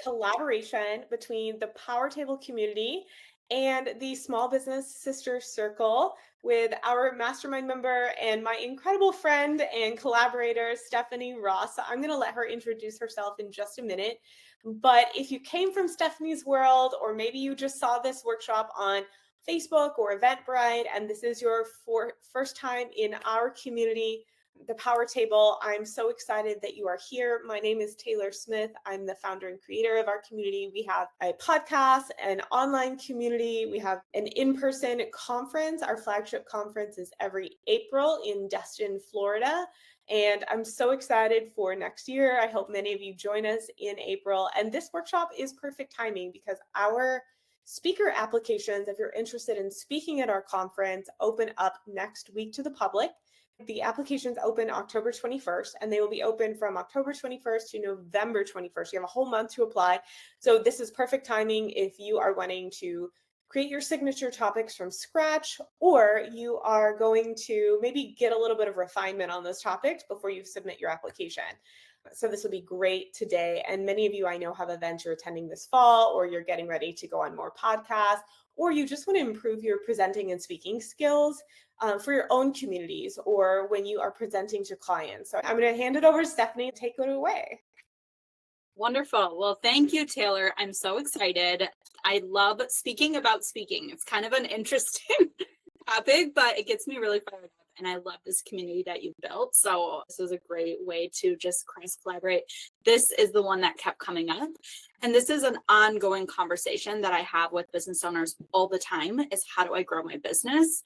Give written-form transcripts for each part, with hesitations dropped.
collaboration between the Power Table community and the Small Business Sister Circle with our mastermind member and my incredible friend and collaborator, Stephanie Ross. I'm going to let her introduce herself in just a minute. But if you came from Stephanie's world, or maybe you just saw this workshop on Facebook or Eventbrite, and this is your first time in our community, the Power Table, I'm so excited that you are here. My name is Taylor Smith. I'm the founder and creator of our community. We have a podcast, an online community. We have an in-person conference. Our flagship conference is every April in Destin, Florida. And I'm so excited for next year. I hope many of you join us in April. And this workshop is perfect timing because our speaker applications, if you're interested in speaking at our conference, open up next week to the public. The applications open October 21st, and they will be open from October 21st to November 21st. You have a whole month to apply. So this is perfect timing if you are wanting to create your signature topics from scratch, or you are going to maybe get a little bit of refinement on those topics before you submit your application. So this will be great today. And many of you I know have events you're attending this fall, or you're getting ready to go on more podcasts, or you just want to improve your presenting and speaking skills for your own communities or when you are presenting to clients. So I'm going to hand it over to Stephanie and take it away. Wonderful. Well, thank you, Taylor. I'm so excited. I love speaking about speaking. It's kind of an interesting topic, but it gets me really fired up. And I love this community that you've built. So this is a great way to just cross collaborate. This is the one that kept coming up. And this is an ongoing conversation that I have with business owners all the time is how do I grow my business?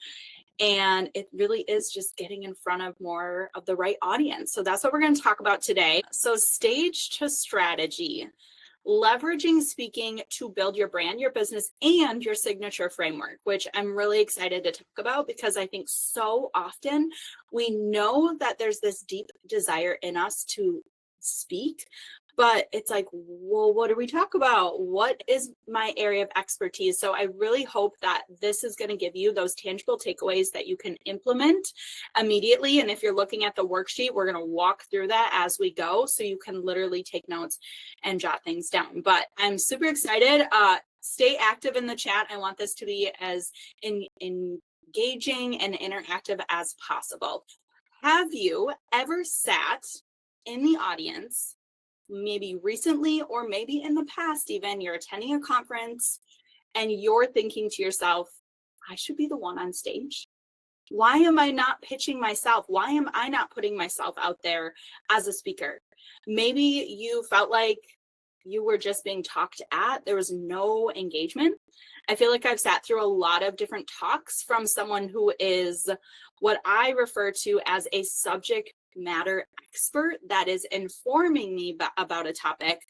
And it really is just getting in front of more of the right audience. So that's what we're going to talk about today. So stage to strategy, leveraging speaking to build your brand, your business, and your signature framework, which I'm really excited to talk about because I think so often we know that there's this deep desire in us to speak, but it's like, well, what do we talk about? What is my area of expertise? So I really hope that this is going to give you those tangible takeaways that you can implement immediately. And if you're looking at the worksheet, we're going to walk through that as we go. So you can literally take notes and jot things down. But I'm super excited. Stay active in the chat. I want this to be as engaging and interactive as possible. Have you ever sat in the audience, maybe recently or maybe in the past even, you're attending a conference and you're thinking to yourself, I should be the one on stage? Why am I not pitching myself? Why am I not putting myself out there as a speaker? Maybe you felt like you were just being talked at. There was no engagement. I feel like I've sat through a lot of different talks from someone who is what I refer to as a subject matter expert that is informing me about a topic,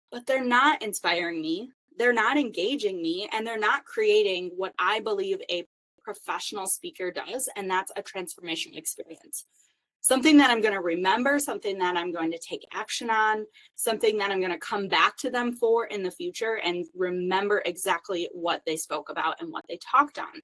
but they're not inspiring me, they're not engaging me, and they're not creating what I believe a professional speaker does, and that's a transformational experience. Something that I'm going to remember, something that I'm going to take action on, something that I'm going to come back to them for in the future and remember exactly what they spoke about and what they talked on.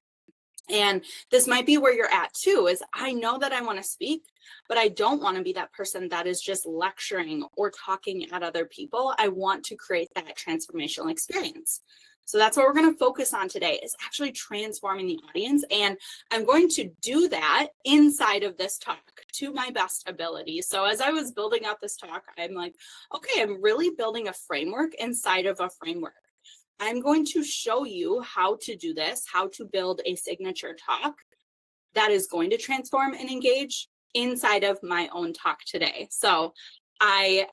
And this might be where you're at too, is I know that I want to speak, but I don't want to be that person that is just lecturing or talking at other people. I want to create that transformational experience. So that's what we're going to focus on today, is actually transforming the audience. And I'm going to do that inside of this talk to my best ability. So as I was building out this talk, I'm like, okay, I'm really building a framework inside of a framework. I'm going to show you how to do this, how to build a signature talk that is going to transform and engage inside of my own talk today. So I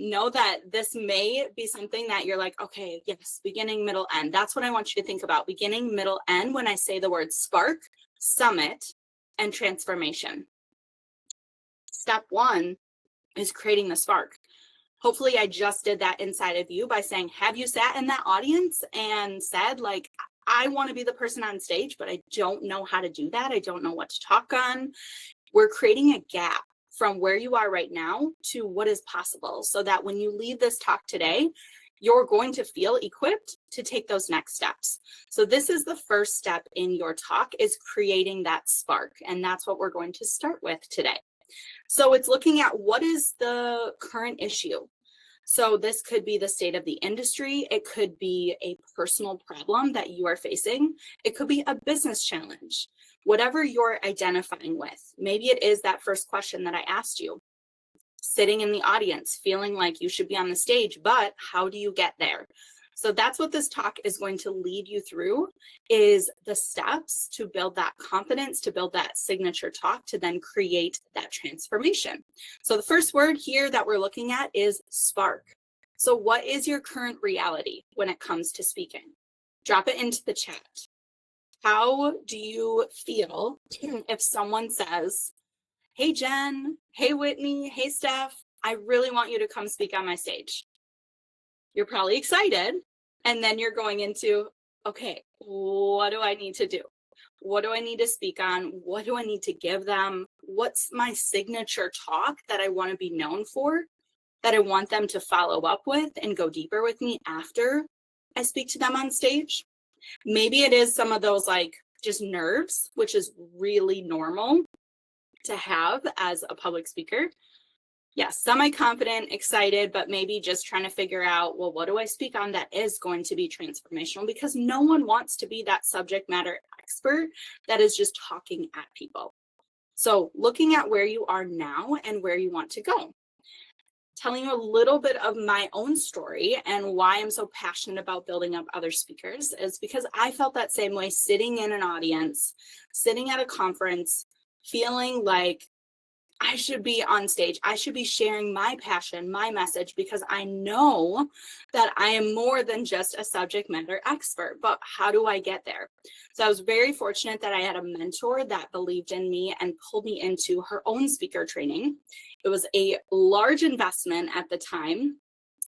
know that this may be something that you're like, okay, yes, beginning, middle, end. That's what I want you to think about. Beginning, middle, end, when I say the word spark, summit, and transformation. Step one is creating the spark. Hopefully I just did that inside of you by saying, have you sat in that audience and said, like, I want to be the person on stage, but I don't know how to do that. I don't know what to talk on. We're creating a gap from where you are right now to what is possible, so that when you leave this talk today, you're going to feel equipped to take those next steps. So this is the first step in your talk, is creating that spark. And that's what we're going to start with today. So it's looking at what is the current issue. So this could be the state of the industry. It could be a personal problem that you are facing. It could be a business challenge, whatever you're identifying with. Maybe it is that first question that I asked you, sitting in the audience, feeling like you should be on the stage, but how do you get there? So that's what this talk is going to lead you through, is the steps to build that confidence, to build that signature talk, to then create that transformation. So the first word here that we're looking at is spark. So what is your current reality when it comes to speaking? Drop it into the chat. How do you feel if someone says, hey, Jen, hey, Whitney, hey, Steph, I really want you to come speak on my stage? You're probably excited. And then you're going into, okay, what do I need to do? What do I need to speak on? What do I need to give them? What's my signature talk that I want to be known for, that I want them to follow up with and go deeper with me after I speak to them on stage? Maybe it is some of those like just nerves, which is really normal to have as a public speaker. Yes, semi-confident, excited, but maybe just trying to figure out, well, what do I speak on that is going to be transformational? Because no one wants to be that subject matter expert that is just talking at people. So looking at where you are now and where you want to go. Telling you a little bit of my own story and why I'm so passionate about building up other speakers is because I felt that same way sitting in an audience, sitting at a conference, feeling like I should be on stage. I should be sharing my passion, my message, because I know that I am more than just a subject matter expert. But how do I get there? So I was very fortunate that I had a mentor that believed in me and pulled me into her own speaker training. It was a large investment at the time,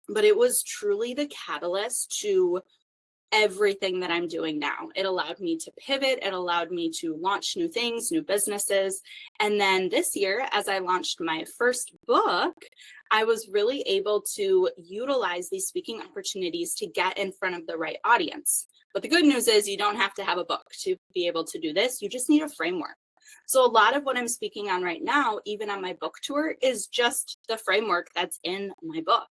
but it was truly the catalyst to everything that I'm doing now. It allowed me to pivot. It allowed me to launch new things, new businesses. And then this year, as I launched my first book, I was really able to utilize these speaking opportunities to get in front of the right audience. But the good news is you don't have to have a book to be able to do this. You just need a framework. So a lot of what I'm speaking on right now, even on my book tour, is just the framework that's in my book.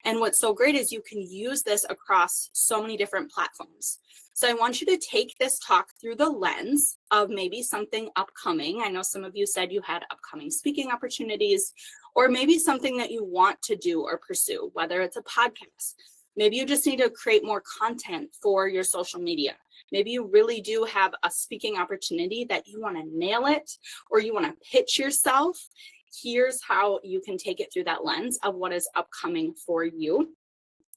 And what's so great is you can use this across so many different platforms. So I want you to take this talk through the lens of maybe something upcoming. I know some of you said you had upcoming speaking opportunities, or maybe something that you want to do or pursue, whether it's a podcast. Maybe you just need to create more content for your social media. Maybe you really do have a speaking opportunity that you want to nail it, or you want to pitch yourself. Here's how you can take it through that lens of what is upcoming for you.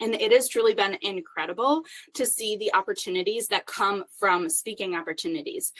And it has truly been incredible to see the opportunities that come from speaking opportunities,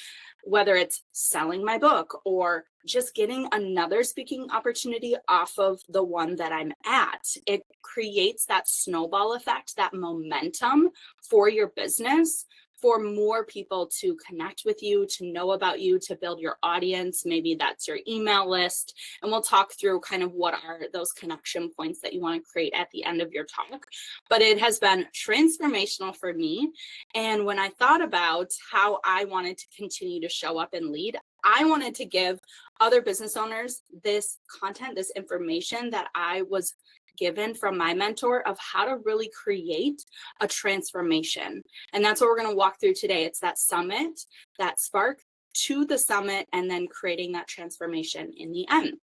whether it's selling my book or just getting another speaking opportunity off of the one that I'm at. It creates that snowball effect, that momentum for your business, for more people to connect with you, to know about you, to build your audience. Maybe that's your email list. And we'll talk through kind of what are those connection points that you want to create at the end of your talk. But it has been transformational for me. And when I thought about how I wanted to continue to show up and lead, I wanted to give other business owners this content, this information that I was given from my mentor of how to really create a transformation. And that's what we're going to walk through today. It's that summit, that spark to the summit, and then creating that transformation in the end.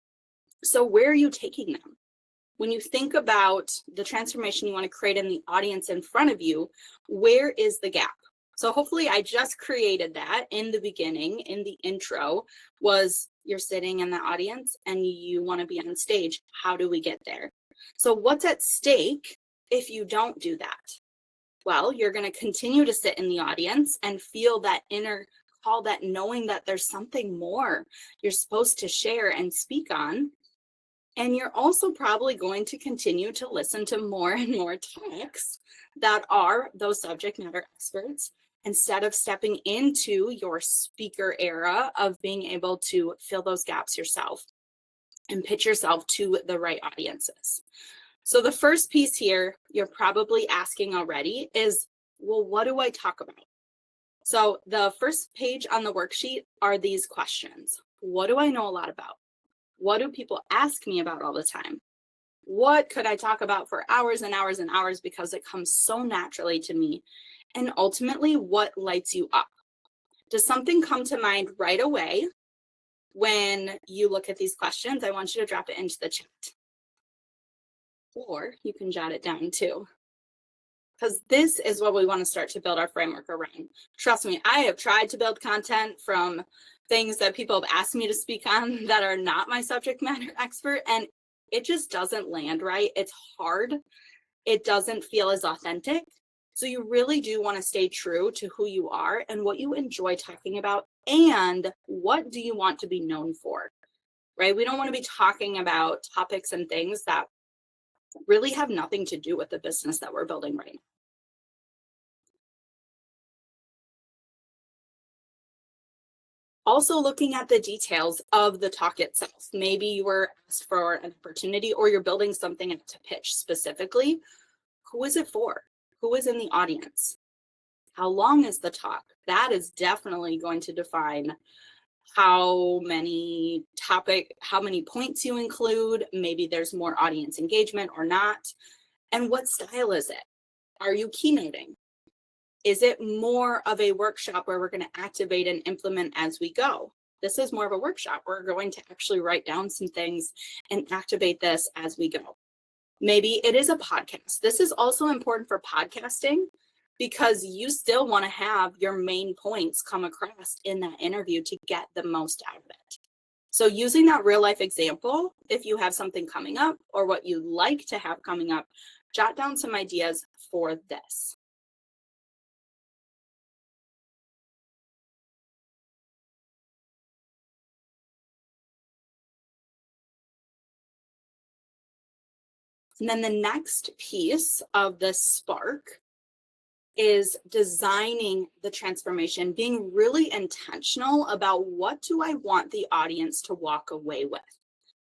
So where are you taking them? When you think about the transformation you want to create in the audience in front of you, where is the gap? So hopefully I just created that in the beginning, in the intro, was you're sitting in the audience and you want to be on stage. How do we get there? So what's at stake if you don't do that? Well, you're going to continue to sit in the audience and feel that inner call, that knowing that there's something more you're supposed to share and speak on. And you're also probably going to continue to listen to more and more talks that are those subject matter experts, instead of stepping into your speaker era of being able to fill those gaps yourself and pitch yourself to the right audiences. So the first piece here, you're probably asking already is, well, what do I talk about? So the first page on the worksheet are these questions. What do I know a lot about? What do people ask me about all the time? What could I talk about for hours and hours and hours because it comes so naturally to me? And ultimately, what lights you up? Does something come to mind right away when you look at these questions? I want you to drop it into the chat. Or you can jot it down too, because this is what we want to start to build our framework around. Trust me, I have tried to build content from things that people have asked me to speak on that are not my subject matter expert, and it just doesn't land right. It's hard. It doesn't feel as authentic. So you really do want to stay true to who you are and what you enjoy talking about, and what do you want to be known for, right? We don't want to be talking about topics and things that really have nothing to do with the business that we're building right now. Also looking at the details of the talk itself. Maybe you were asked for an opportunity or you're building something to pitch specifically. Who is it for? Who is in the audience? How long is the talk? That is definitely going to define how many points you include. Maybe there's more audience engagement or not. And what style is it? Are you keynoting? Is it more of a workshop where we're going to activate and implement as we go? This is more of a workshop. We're going to actually write down some things and activate this as we go. Maybe it is a podcast. This is also important for podcasting because you still want to have your main points come across in that interview to get the most out of it. So using that real life example, if you have something coming up or what you'd like to have coming up, jot down some ideas for this. And then the next piece of the spark is designing the transformation, being really intentional about what do I want the audience to walk away with.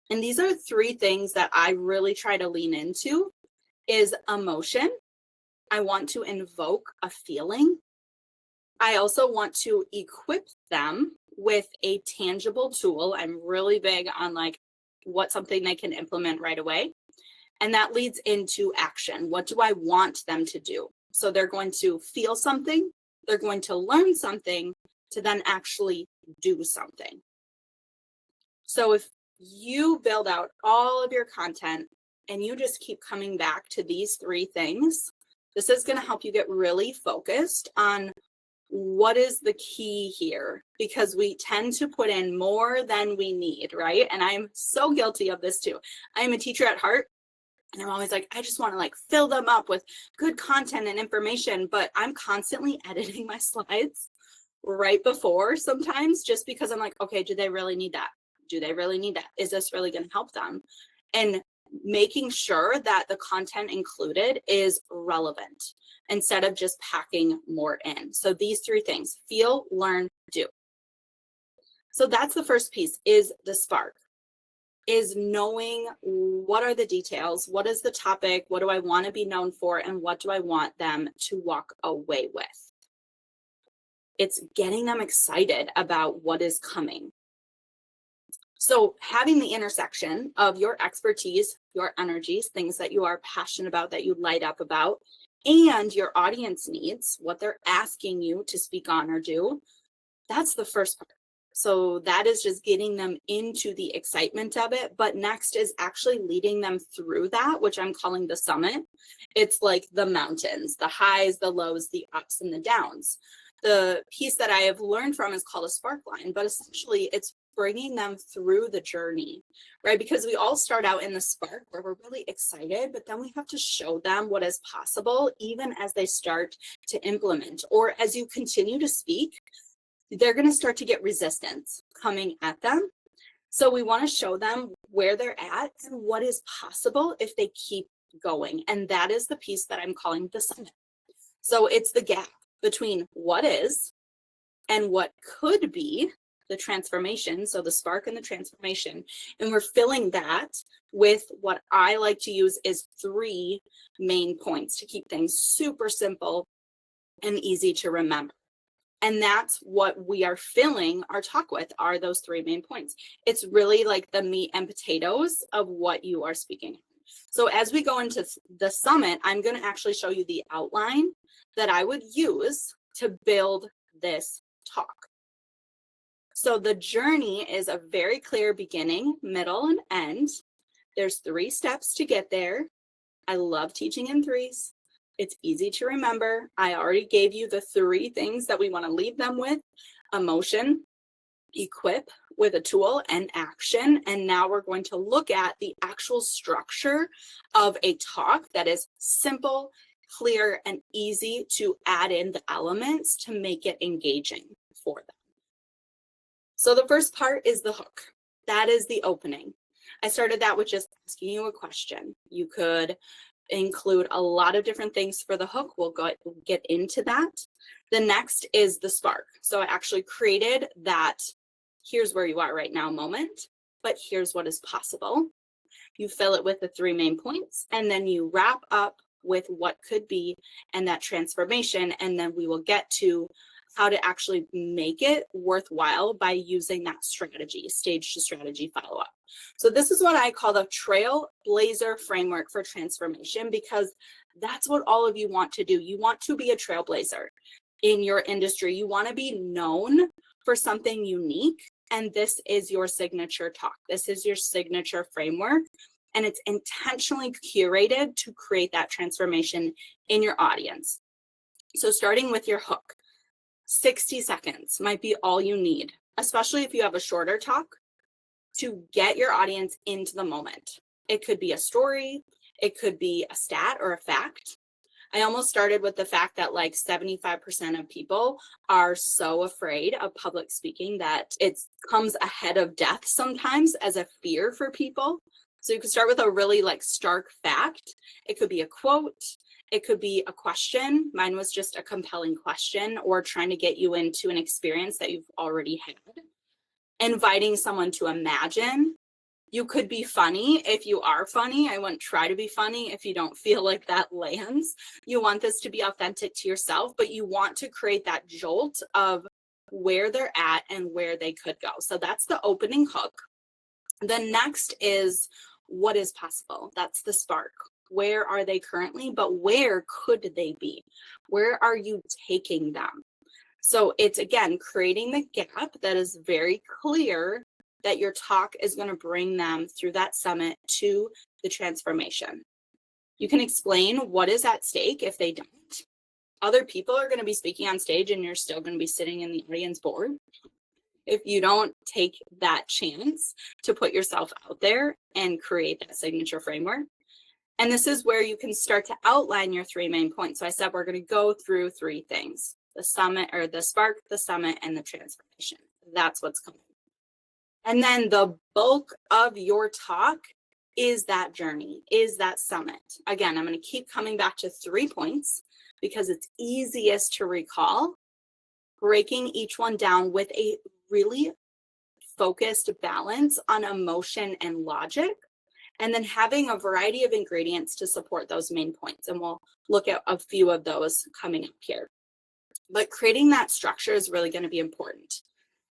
And these are three things that I really try to lean into is emotion. I want to invoke a feeling. I also want to equip them with a tangible tool. I'm really big on like what's something they can implement right away. And that leads into action. What do I want them to do? So they're going to feel something, they're going to learn something to then actually do something. So if you build out all of your content and you just keep coming back to these three things, this is going to help you get really focused on what is the key here, because we tend to put in more than we need, right? And I'm so guilty of this too. I'm a teacher at heart. And I'm always like, I just want to like fill them up with good content and information, but I'm constantly editing my slides right before sometimes just because I'm like, okay, do they really need that? Do they really need that? Is this really going to help them? And making sure that the content included is relevant instead of just packing more in. So these three things: feel, learn, do. So that's the first piece, is the spark. Is knowing what are the details, what is the topic, what do I want to be known for, and what do I want them to walk away with. It's getting them excited about what is coming. So having the intersection of your expertise, your energies, things that you are passionate about, that you light up about, and your audience needs, what they're asking you to speak on or do, that's the first part. So that is just getting them into the excitement of it. But next is actually leading them through that, which I'm calling the summit. It's like the mountains, the highs, the lows, the ups and the downs. The piece that I have learned from is called a spark line, but essentially it's bringing them through the journey, right? Because we all start out in the spark where we're really excited, but then we have to show them what is possible, even as they start to implement, or as you continue to speak, they're going to start to get resistance coming at them. So we want to show them where they're at and what is possible if they keep going. And that is the piece that I'm calling the summit. So it's the gap between what is and what could be the transformation. So the spark and the transformation. And we're filling that with what I like to use is three main points to keep things super simple and easy to remember. And that's what we are filling our talk with, are those three main points. It's really like the meat and potatoes of what you are speaking. So as we go into the summit, I'm going to actually show you the outline that I would use to build this talk. So the journey is a very clear beginning, middle, and end. There's 3 steps to get there. I love teaching in 3s. It's easy to remember. I already gave you the 3 things that we want to leave them with: emotion, equip with a tool, and action. And now we're going to look at the actual structure of a talk that is simple, clear, and easy to add in the elements to make it engaging for them. So the first part is the hook. That is the opening. I started that with just asking you a question. You could include a lot of different things for the hook. We'll get into that. The next is the spark. So I actually created that here's where you are right now moment, but here's what is possible. You fill it with the 3 main points, and then you wrap up with what could be and that transformation. And then we will get to how to actually make it worthwhile by using that strategy, stage to strategy follow-up. So this is what I call the trailblazer framework for transformation, because that's what all of you want to do. You want to be a trailblazer in your industry. You want to be known for something unique. And this is your signature talk. This is your signature framework. And it's intentionally curated to create that transformation in your audience. So starting with your hook, 60 seconds might be all you need, especially if you have a shorter talk, to get your audience into the moment. It could be a story, it could be a stat or a fact. I almost started with the fact that like 75% of people are so afraid of public speaking that it comes ahead of death sometimes as a fear for people. So you could start with a really like stark fact. It could be a quote. It could be a question. Mine was just a compelling question, or trying to get you into an experience that you've already had. Inviting someone to imagine. You could be funny if you are funny. I wouldn't try to be funny if you don't feel like that lands. You want this to be authentic to yourself, but you want to create that jolt of where they're at and where they could go. So that's the opening hook. The next is what is possible. That's the spark. Where are they currently, but where could they be? Where are you taking them? So it's, again, creating the gap that is very clear that your talk is going to bring them through that summit to the transformation. You can explain what is at stake if they don't. Other people are going to be speaking on stage and you're still going to be sitting in the audience board if you don't take that chance to put yourself out there and create that signature framework. And this is where you can start to outline your 3 main points. So I said we're going to go through 3 things: the summit, or the spark, the summit, and the transformation. That's what's coming. And then the bulk of your talk is that journey, is that summit. Again, I'm going to keep coming back to 3 points because it's easiest to recall, breaking each one down with a really focused balance on emotion and logic, and then having a variety of ingredients to support those main points. And we'll look at a few of those coming up here. But creating that structure is really going to be important.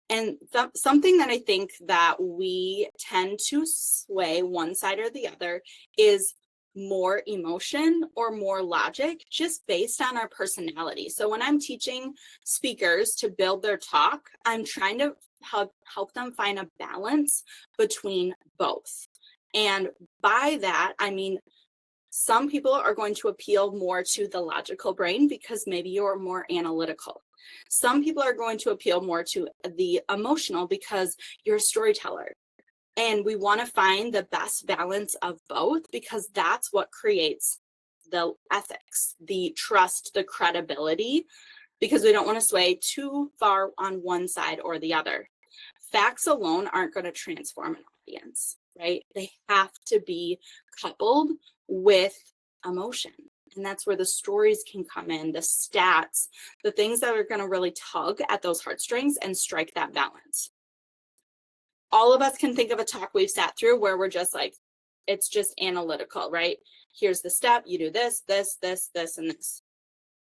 And something that I think that we tend to sway one side or the other is more emotion or more logic, just based on our personality. So when I'm teaching speakers to build their talk, I'm trying to help them find a balance between both. And by that, I mean, some people are going to appeal more to the logical brain because maybe you're more analytical. Some people are going to appeal more to the emotional because you're a storyteller. And we want to find the best balance of both, because that's what creates the ethics, the trust, the credibility, because we don't want to sway too far on one side or the other. Facts alone aren't going to transform an audience, right? They have to be coupled with emotion. And that's where the stories can come in, the stats, the things that are going to really tug at those heartstrings and strike that balance. All of us can think of a talk we've sat through where we're just like, it's just analytical, right? Here's the step, you do this, this, this, this, and this.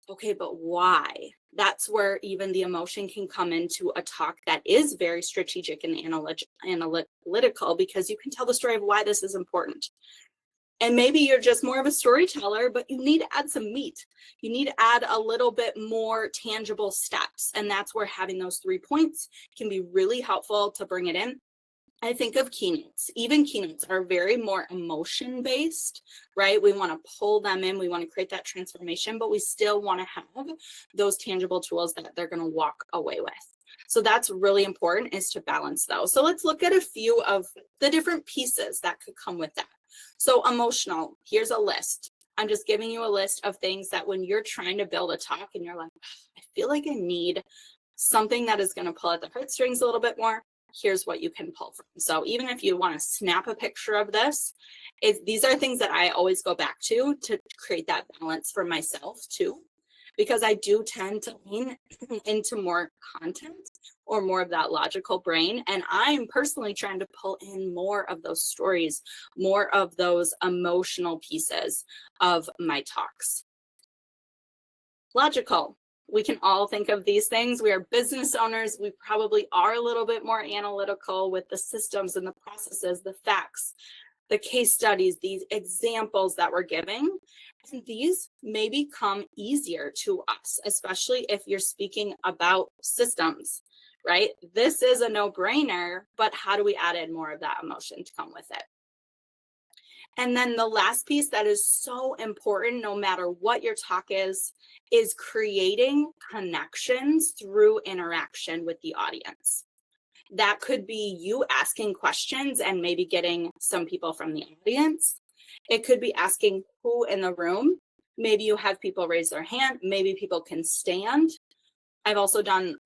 Okay, but why? That's where even the emotion can come into a talk that is very strategic and analytical, because you can tell the story of why this is important. And maybe you're just more of a storyteller, but you need to add some meat. You need to add a little bit more tangible steps. And that's where having those 3 points can be really helpful to bring it in. I think of keynotes. Even keynotes are very more emotion based, right? We want to pull them in. We want to create that transformation, but we still want to have those tangible tools that they're going to walk away with. So that's really important, is to balance those. So let's look at a few of the different pieces that could come with that. So emotional, here's a list. I'm just giving you a list of things that when you're trying to build a talk and you're like, I feel like I need something that is going to pull at the heartstrings a little bit more, here's what you can pull from. So even if you want to snap a picture of this, these are things that I always go back to create that balance for myself too, because I do tend to lean into more content or more of that logical brain. And I'm personally trying to pull in more of those stories, more of those emotional pieces of my talks. Logical. We can all think of these things. We are business owners. We probably are a little bit more analytical with the systems and the processes, the facts, the case studies, these examples that we're giving. And these may become easier to us, especially if you're speaking about systems, right? This is a no-brainer, but how do we add in more of that emotion to come with it? And then the last piece that is so important, no matter what your talk is creating connections through interaction with the audience. That could be you asking questions and maybe getting some people from the audience. It could be asking who in the room. Maybe you have people raise their hand. Maybe people can stand. I've also done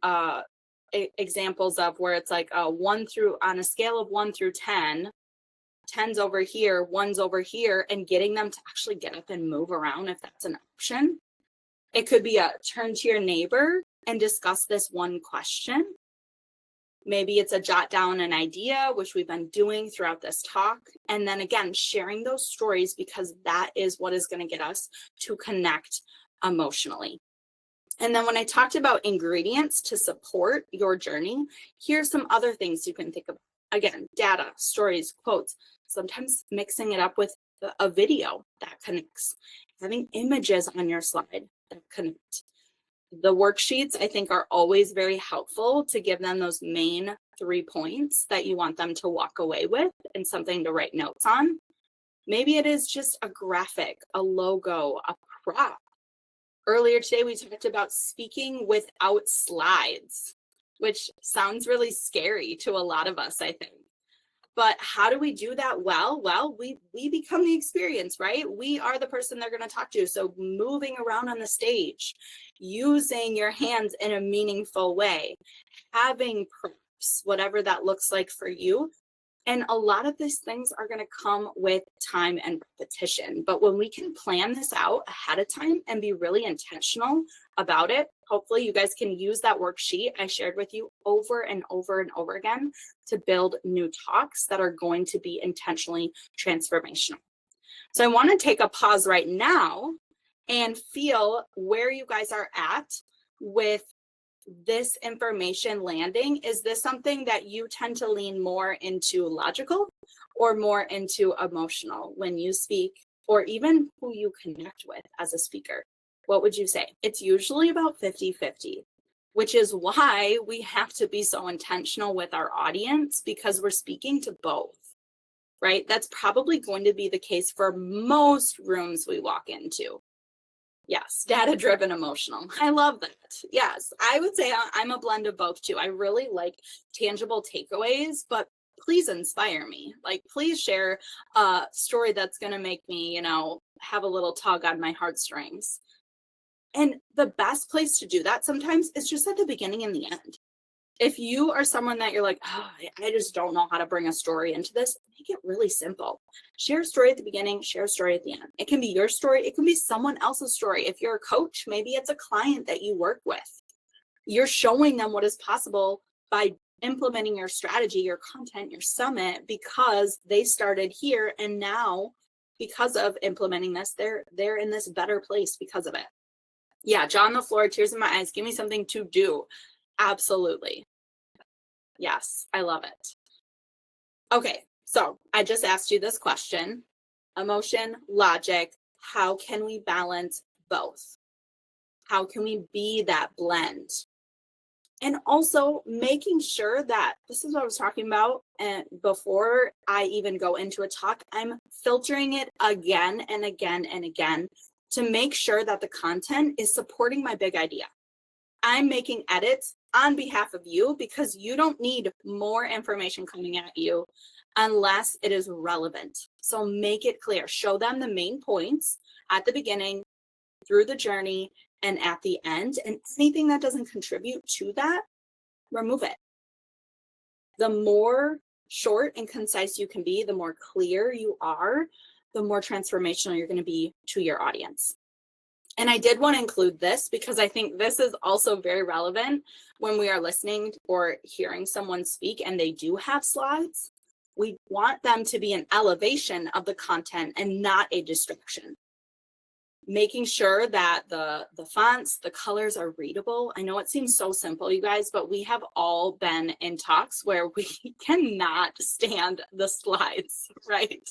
examples of where it's like on a scale of 1 through 10, 10's over here, 1's over here, and getting them to actually get up and move around if that's an option. It could be a turn to your neighbor and discuss this one question. Maybe it's a jot down an idea, which we've been doing throughout this talk. And then again, sharing those stories, because that is what is going to get us to connect emotionally. And then when I talked about ingredients to support your journey, here's some other things you can think about. Again, data, stories, quotes, sometimes mixing it up with a video that connects, having images on your slide that connect. The worksheets, I think, are always very helpful to give them those main 3 points that you want them to walk away with and something to write notes on. Maybe it is just a graphic, a logo, a prop. Earlier today, we talked about speaking without slides, which sounds really scary to a lot of us, I think. But how do we do that well? Well, we become the experience, right? We are the person they're going to talk to. So moving around on the stage, using your hands in a meaningful way, having props, whatever that looks like for you. And a lot of these things are going to come with time and repetition. But when we can plan this out ahead of time and be really intentional about it, hopefully you guys can use that worksheet I shared with you over and over and over again to build new talks that are going to be intentionally transformational. So I want to take a pause right now and feel where you guys are at with this information landing. Is this something that you tend to lean more into logical or more into emotional when you speak, or even who you connect with as a speaker? What would you say? It's usually about 50-50, which is why we have to be so intentional with our audience, because we're speaking to both, right? That's probably going to be the case for most rooms we walk into. Yes, data-driven emotional. I love that. Yes, I would say I'm a blend of both too. I really like tangible takeaways, but please inspire me. Like, please share a story that's going to make me, have a little tug on my heartstrings. And the best place to do that sometimes is just at the beginning and the end. If you are someone that you're like, oh, I just don't know how to bring a story into this, make it really simple. Share a story at the beginning, share a story at the end. It can be your story. It can be someone else's story. If you're a coach, maybe it's a client that you work with. You're showing them what is possible by implementing your strategy, your content, your summit, because they started here. And now, because of implementing this, they're in this better place because of it. Yeah, jaw on the floor, tears in my eyes. Give me something to do. Absolutely. Yes, I love it. Okay, so I just asked you this question. emotion, logic. How can we balance both? How can we be that blend? And also making sure that this is what I was talking about. And before I even go into a talk, I'm filtering it again and again and again to make sure that the content is supporting my big idea. I'm making edits on behalf of you because you don't need more information coming at you unless it is relevant. So make it clear, show them the main points at the beginning, through the journey, and at the end. And anything that doesn't contribute to that, remove it. The more short and concise you can be, the more clear you are, the more transformational you're going to be to your audience. And I did want to include this because I think this is also very relevant when we are listening or hearing someone speak and they do have slides. We want them to be an elevation of the content and not a distraction. Making sure that the fonts, the colors are readable. I know it seems so simple, you guys, but we have all been in talks where we cannot stand the slides, right?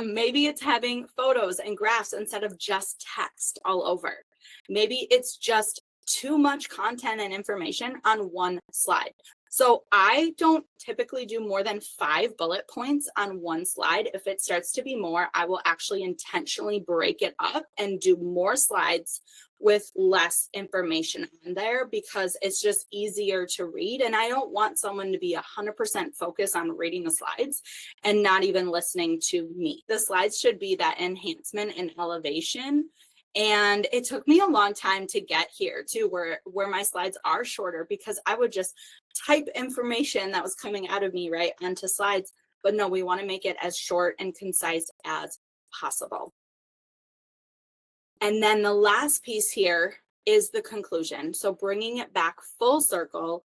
Maybe it's having photos and graphs instead of just text all over. Maybe it's just too much content and information on one slide. So I don't typically do more than 5 bullet points on one slide. If it starts to be more, I will actually intentionally break it up and do more slides with less information on there because it's just easier to read. And I don't want someone to be 100% focused on reading the slides and not even listening to me. The slides should be that enhancement and elevation. And it took me a long time to get here to where my slides are shorter because I would just type information that was coming out of me right onto slides. But no, we want to make it as short and concise as possible. And then the last piece here is the conclusion. So bringing it back full circle,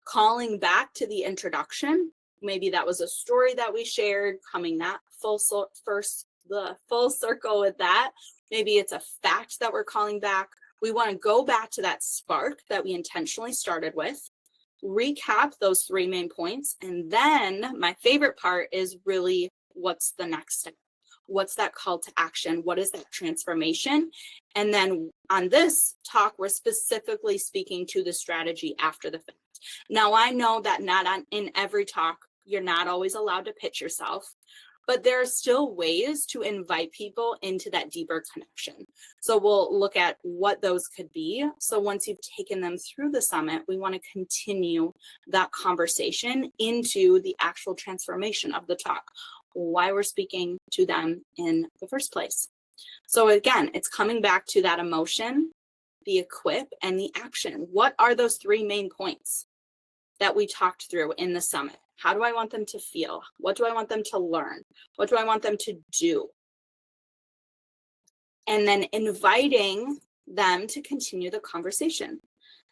calling back to the introduction. Maybe that was a story that we shared, coming that full circle with that. Maybe it's a fact that we're calling back. We want to go back to that spark that we intentionally started with, recap those 3 main points. And then my favorite part is really what's the next step? What's that call to action? What is that transformation? And then on this talk, we're specifically speaking to the strategy after the fact. Now, I know that in every talk, you're not always allowed to pitch yourself, but there are still ways to invite people into that deeper connection. So we'll look at what those could be. So once you've taken them through the summit, we want to continue that conversation into the actual transformation of the talk, why we're speaking to them in the first place. So again, it's coming back to that emotion, the equip, and the action. What are those 3 main points that we talked through in the summit? How do I want them to feel? What do I want them to learn? What do I want them to do? And then inviting them to continue the conversation.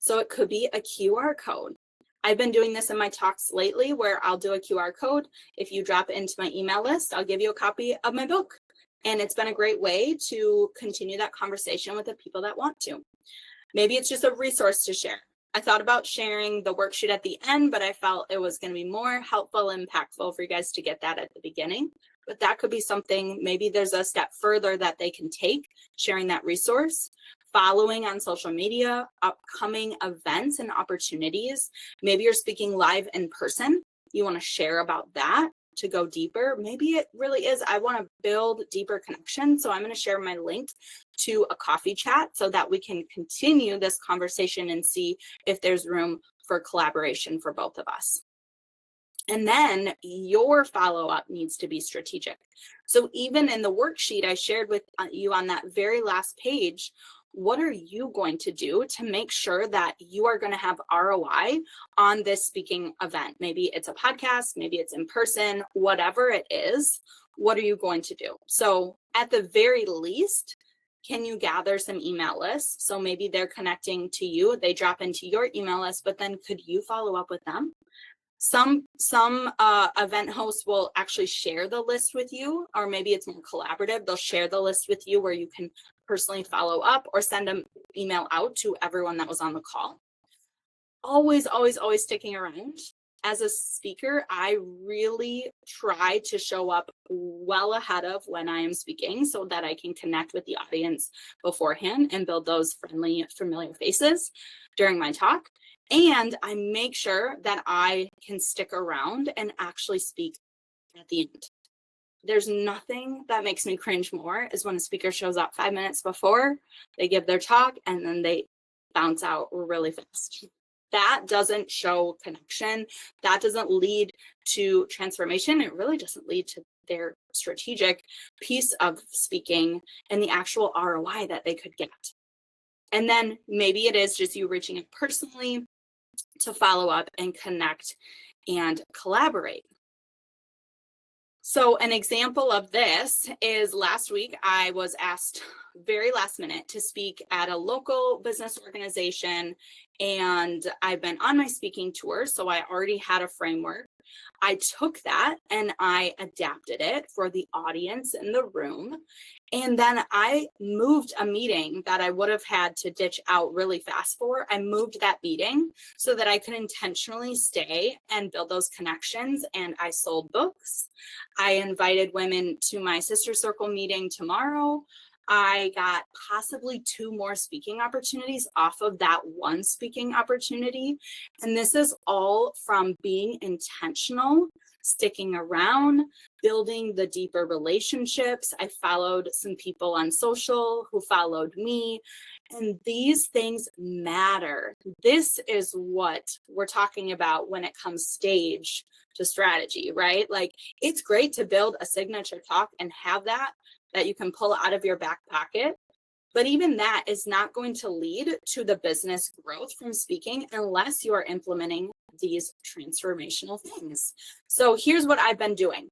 So it could be a QR code. I've been doing this in my talks lately where I'll do a QR code. If you drop into my email list, I'll give you a copy of my book. And it's been a great way to continue that conversation with the people that want to. Maybe it's just a resource to share. I thought about sharing the worksheet at the end, but I felt it was going to be more helpful, impactful for you guys to get that at the beginning. But that could be something, maybe there's a step further that they can take, sharing that resource, following on social media, upcoming events and opportunities. Maybe you're speaking live in person. You want to share about that to go deeper. Maybe it really is, I want to build deeper connections. So I'm going to share my link to a coffee chat so that we can continue this conversation and see if there's room for collaboration for both of us. And then your follow-up needs to be strategic. So even in the worksheet I shared with you on that very last page, what are you going to do to make sure that you are going to have ROI on this speaking event? Maybe it's a podcast, maybe it's in person, whatever it is, what are you going to do? So at the very least, can you gather some email lists? So maybe they're connecting to you, they drop into your email list, but then could you follow up with them? Some event hosts will actually share the list with you, or maybe it's more collaborative. They'll share the list with you where you can personally follow up or send an email out to everyone that was on the call. Always, always, always sticking around as a speaker, I really try to show up well ahead of when I am speaking so that I can connect with the audience beforehand and build those friendly, familiar faces during my talk. And I make sure that I can stick around and actually speak at the end. There's nothing that makes me cringe more is when a speaker shows up 5 minutes before they give their talk and then they bounce out really fast. That doesn't show connection. That doesn't lead to transformation. It really doesn't lead to their strategic piece of speaking and the actual ROI that they could get. And then maybe it is just you reaching out personally to follow up and connect and collaborate. So an example of this is last week, I was asked very last minute to speak at a local business organization, and I've been on my speaking tour, so I already had a framework. I took that and I adapted it for the audience in the room. And then I moved a meeting that I would have had to ditch out really fast for. I moved that meeting so that I could intentionally stay and build those connections. And I sold books. I invited women to my sister circle meeting tomorrow. I got possibly 2 more speaking opportunities off of that one speaking opportunity. And this is all from being intentional, sticking around, building the deeper relationships. I followed some people on social who followed me, and these things matter. This is what we're talking about when it comes stage to strategy, right? Like, it's great to build a signature talk and have that you can pull out of your back pocket. But even that is not going to lead to the business growth from speaking unless you are implementing these transformational things. So here's what I've been doing.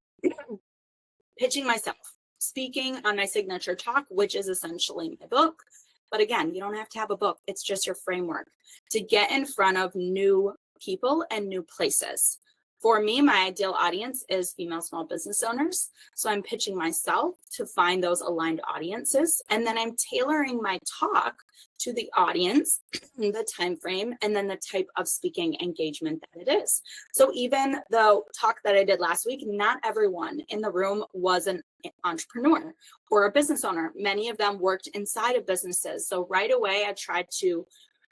Pitching myself, speaking on my signature talk, which is essentially my book. But again, you don't have to have a book. It's just your framework to get in front of new people and new places. For me, my ideal audience is female small business owners. So I'm pitching myself to find those aligned audiences. And then I'm tailoring my talk to the audience, the time frame, and then the type of speaking engagement that it is. So even the talk that I did last week, not everyone in the room was an entrepreneur or a business owner. Many of them worked inside of businesses. So right away, I tried to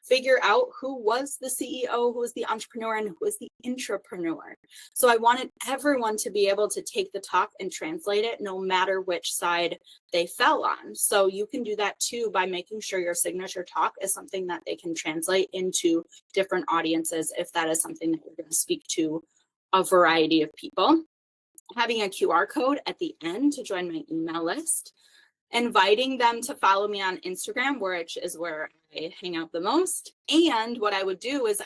figure out who was the CEO, who was the entrepreneur, and who was the intrapreneur. So I wanted everyone to be able to take the talk and translate it no matter which side they fell on. So you can do that too by making sure your signature talk is something that they can translate into different audiences if that is something that you're going to speak to a variety of people. Having a QR code at the end to join my email list. Inviting them to follow me on Instagram, which is where I hang out the most. And what I would do is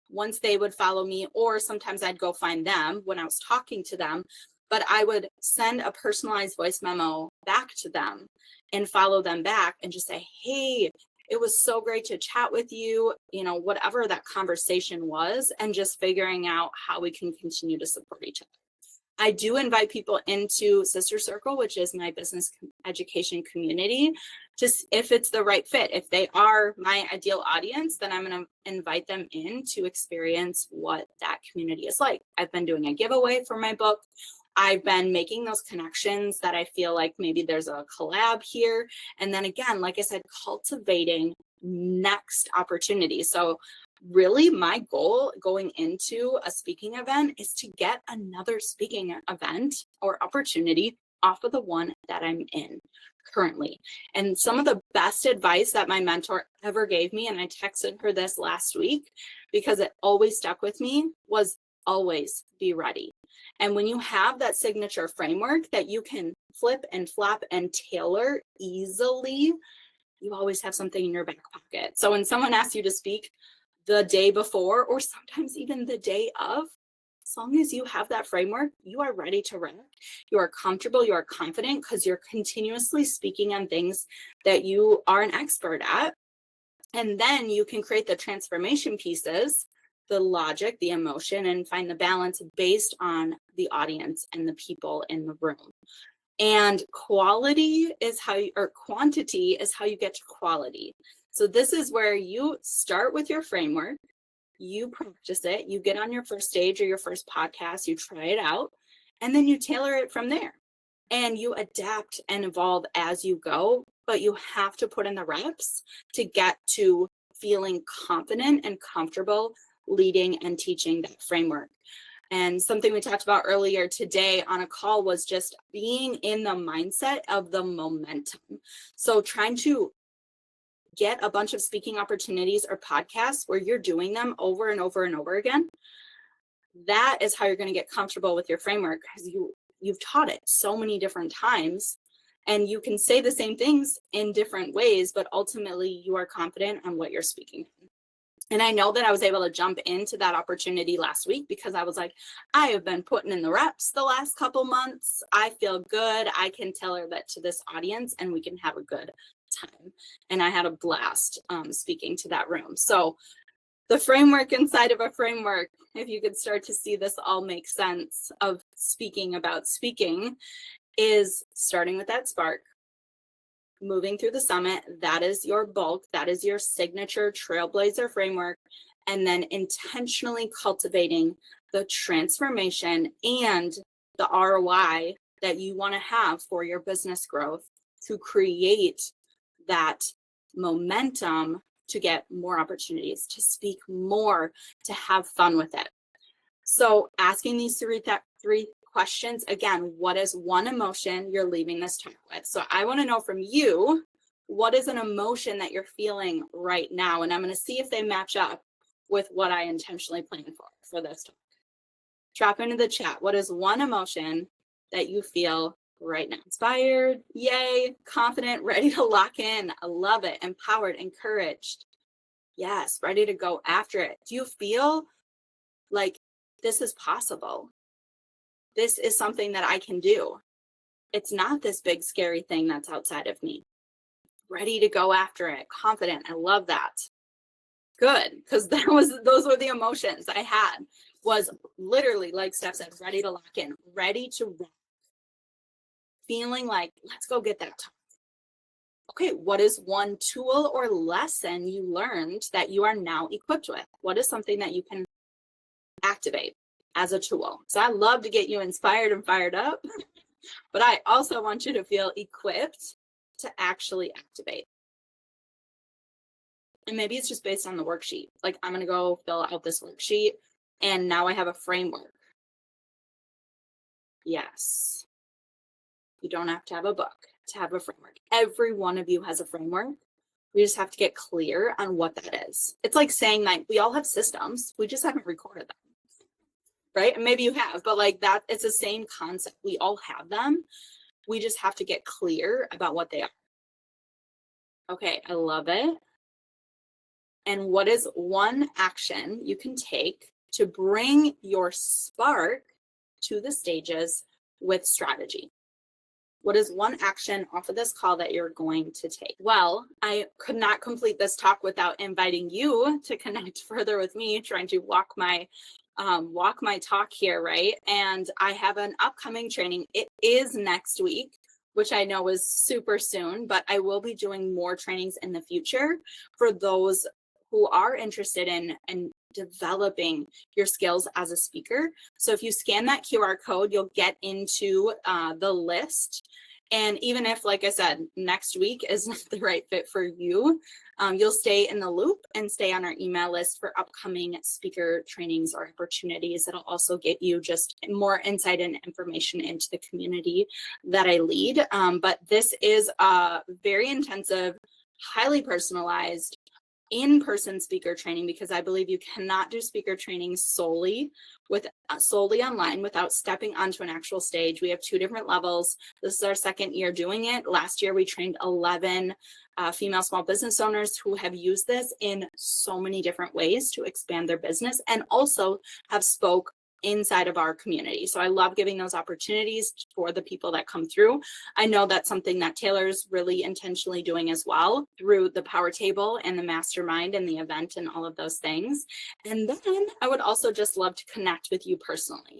once they would follow me, or sometimes I'd go find them when I was talking to them, but I would send a personalized voice memo back to them and follow them back and just say, hey, it was so great to chat with you, whatever that conversation was, and just figuring out how we can continue to support each other. I do invite people into Sister Circle, which is my business education community, just if it's the right fit. If they are my ideal audience, then I'm going to invite them in to experience what that community is like. I've been doing a giveaway for my book. I've been making those connections that I feel like maybe there's a collab here. And then again, like I said, cultivating next opportunities. So really my goal going into a speaking event is to get another speaking event or opportunity off of the one that I'm in currently. And some of the best advice that my mentor ever gave me, and I texted her this last week because it always stuck with me, was always be ready. And when you have that signature framework that you can flip and flop and tailor easily, you always have something in your back pocket. So when someone asks you to speak the day before, or sometimes even the day of, as long as you have that framework, you are ready to rock. You are comfortable, you are confident, because you're continuously speaking on things that you are an expert at. And then you can create the transformation pieces, the logic, the emotion, and find the balance based on the audience and the people in the room. And quantity is how you get to quality. So this is where you start with your framework, you practice it, you get on your first stage or your first podcast, you try it out, and then you tailor it from there. And you adapt and evolve as you go, but you have to put in the reps to get to feeling confident and comfortable leading and teaching that framework. And something we talked about earlier today on a call was just being in the mindset of the momentum. So trying to get a bunch of speaking opportunities or podcasts where you're doing them over and over and over again. That is how you're going to get comfortable with your framework, because you've taught it so many different times, and you can say the same things in different ways, but ultimately you are confident on what you're speaking. And I know that I was able to jump into that opportunity last week because I was like, I have been putting in the reps the last couple months. I feel good. I can tailor that to this audience and we can have a good time. And I had a blast speaking to that room. So the framework inside of a framework, if you could start to see this all make sense of speaking about speaking, is starting with that spark, moving through the summit. That is your bulk. That is your signature trailblazer framework. And then intentionally cultivating the transformation and the ROI that you want to have for your business growth to create that momentum to get more opportunities, to speak more, to have fun with it. So asking these three questions, again, what is one emotion you're leaving this talk with? So I want to know from you, what is an emotion that you're feeling right now? And I'm going to see if they match up with what I intentionally planned for this talk. Drop into the chat. What is one emotion that you feel right now? Inspired, yay, confident, ready to lock in. I love it. Empowered, encouraged. Yes, ready to go after it. Do you feel like this is possible? This is something that I can do. It's not this big scary thing that's outside of me. Ready to go after it, confident. I love that. Good, because those were the emotions I had. Was literally, like Steph said, ready to lock in, ready to rock. Feeling like, let's go get that talk. Okay, what is one tool or lesson you learned that you are now equipped with? What is something that you can activate as a tool? So I love to get you inspired and fired up, but I also want you to feel equipped to actually activate. And maybe it's just based on the worksheet. Like, I'm going to go fill out this worksheet and now I have a framework. Yes. You don't have to have a book to have a framework. Every one of you has a framework. We just have to get clear on what that is. It's like saying that we all have systems. We just haven't recorded them. Right? And maybe you have, but like that, it's the same concept. We all have them. We just have to get clear about what they are. Okay, I love it. And what is one action you can take to bring your spark to the stages with strategy? What is one action off of this call that you're going to take? Well, I could not complete this talk without inviting you to connect further with me, trying to walk my talk here, right? And I have an upcoming training. It is next week, which I know is super soon, but I will be doing more trainings in the future for those who are interested in developing your skills as a speaker. So if you scan that QR code, you'll get into the list. And even if, like I said, next week is not the right fit for you, you'll stay in the loop and stay on our email list for upcoming speaker trainings or opportunities. It'll also get you just more insight and information into the community that I lead. But this is a very intensive, highly personalized, in-person speaker training, because I believe you cannot do speaker training solely online without stepping onto an actual stage. We have 2 different levels. This is our 2nd year doing it. Last year we trained 11 female small business owners who have used this in so many different ways to expand their business and also have spoke inside of our community. So I love giving those opportunities for the people that come through. I know that's something that Taylor's really intentionally doing as well through the power table and the mastermind and the event and all of those things. And then I would also just love to connect with you personally.